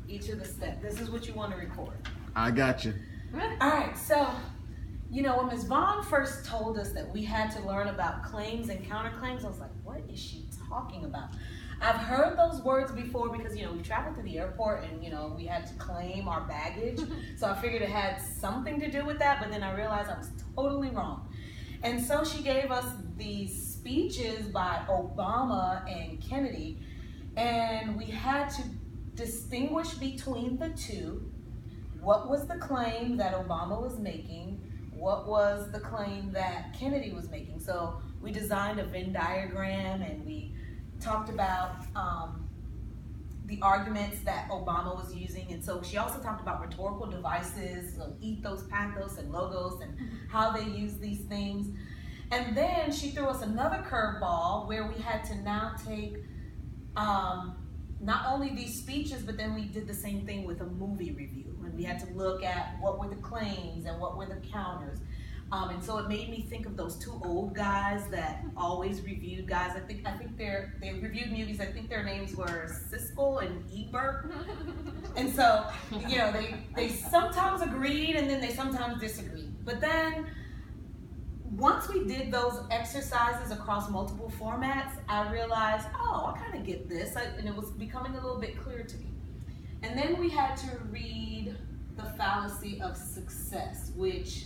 each of the steps. This is what you want to record. I got you. All right, so, you know, when Ms. Vaughn first told us that we had to learn about claims and counterclaims, I was like, what is she talking about? I've heard those words before because, you know, we traveled to the airport and, you know, we had to claim our baggage. So I figured it had something to do with that, but then I realized I was totally wrong. And so she gave us these speeches by Obama and Kennedy, and we had to distinguish between the two. What was the claim that Obama was making? What was the claim that Kennedy was making? So we designed a Venn diagram and we talked about the arguments that Obama was using. And so she also talked about rhetorical devices, ethos, pathos, and logos, and how they use these things. And then she threw us another curveball where we had to now take not only these speeches, but then we did the same thing with a movie review. And we had to look at what were the claims and what were the counters. And so it made me think of those two old guys that always reviewed guys. I think they reviewed movies. I think their names were Siskel and Ebert. And so, you know, they sometimes agreed and then they sometimes disagreed. But then once we did those exercises across multiple formats, I realized, oh, I kind of get this. And it was becoming a little bit clearer to me. And then we had to read The Fallacy of Success, which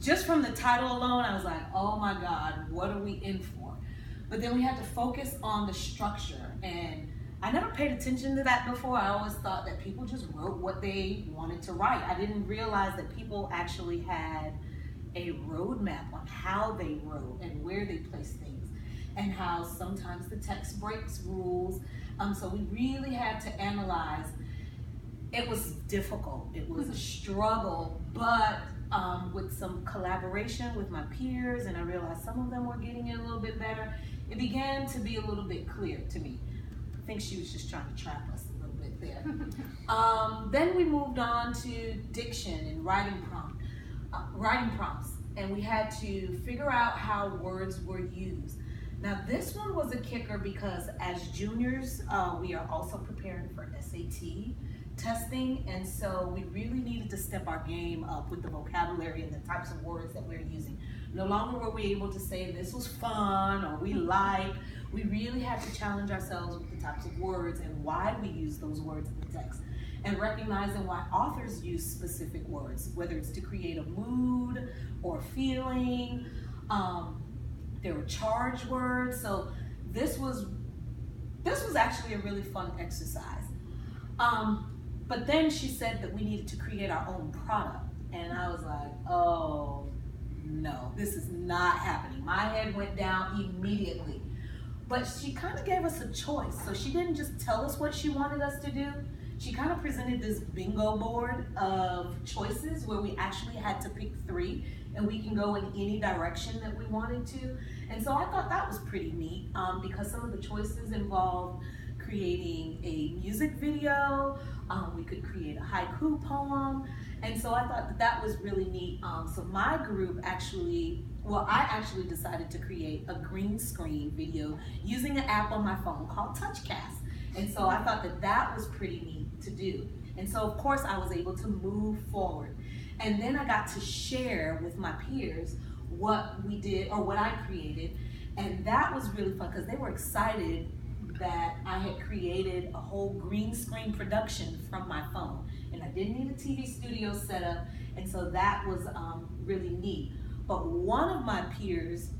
just from the title alone, I was like, oh my God, what are we in for? But then we had to focus on the structure. And I never paid attention to that before. I always thought that people just wrote what they wanted to write. I didn't realize that people actually had a roadmap on how they wrote and where they placed things, and how sometimes the text breaks rules. So we really had to analyze. It was difficult. It was a struggle, but with some collaboration with my peers, and I realized some of them were getting it a little bit better, it began to be a little bit clear to me. I think she was just trying to trap us a little bit there. Then we moved on to diction and writing prompts, and we had to figure out how words were used. Now this one was a kicker because as juniors, we are also preparing for SAT testing, and so we really needed to step our game up with the vocabulary and the types of words that we're using. No longer were we able to say this was fun or we like. We really had to challenge ourselves with the types of words and why we use those words in the text, and recognizing why authors use specific words, whether it's to create a mood or feeling. There were charged words. So this was actually a really fun exercise. But then she said that we needed to create our own product. And I was like, oh no, this is not happening. My head went down immediately. But she kind of gave us a choice. So she didn't just tell us what she wanted us to do. She kind of presented this bingo board of choices where we actually had to pick 3, and we can go in any direction that we wanted to. And so I thought that was pretty neat because some of the choices involved creating a music video, we could create a haiku poem, and so I thought that was really neat. So my group I actually decided to create a green screen video using an app on my phone called TouchCast. And so I thought that was pretty neat to do. And so of course I was able to move forward. And then I got to share with my peers what we did or what I created. And that was really fun because they were excited that I had created a whole green screen production from my phone. And I didn't need a TV studio setup. And so that was really neat. But one of my peers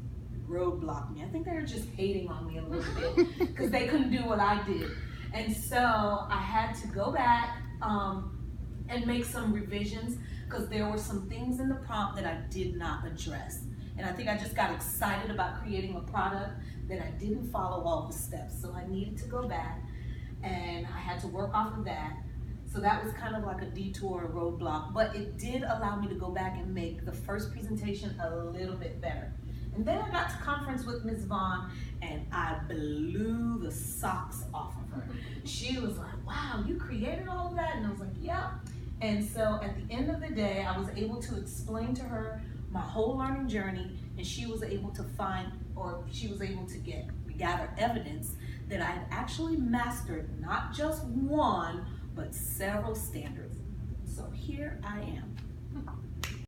roadblocked me. I think they were just hating on me a little bit because they couldn't do what I did. And so I had to go back and make some revisions because there were some things in the prompt that I did not address. And I think I just got excited about creating a product that I didn't follow all the steps. So I needed to go back and I had to work off of that. So that was kind of like a detour, a roadblock, but it did allow me to go back and make the first presentation a little bit better. And then I got to conference with Ms. Vaughn and I blew the socks off of her. She was like, wow, you created all of that? And I was like, yeah. And so at the end of the day, I was able to explain to her my whole learning journey, and she was able to gather evidence that I had actually mastered not just one, but several standards. So here I am.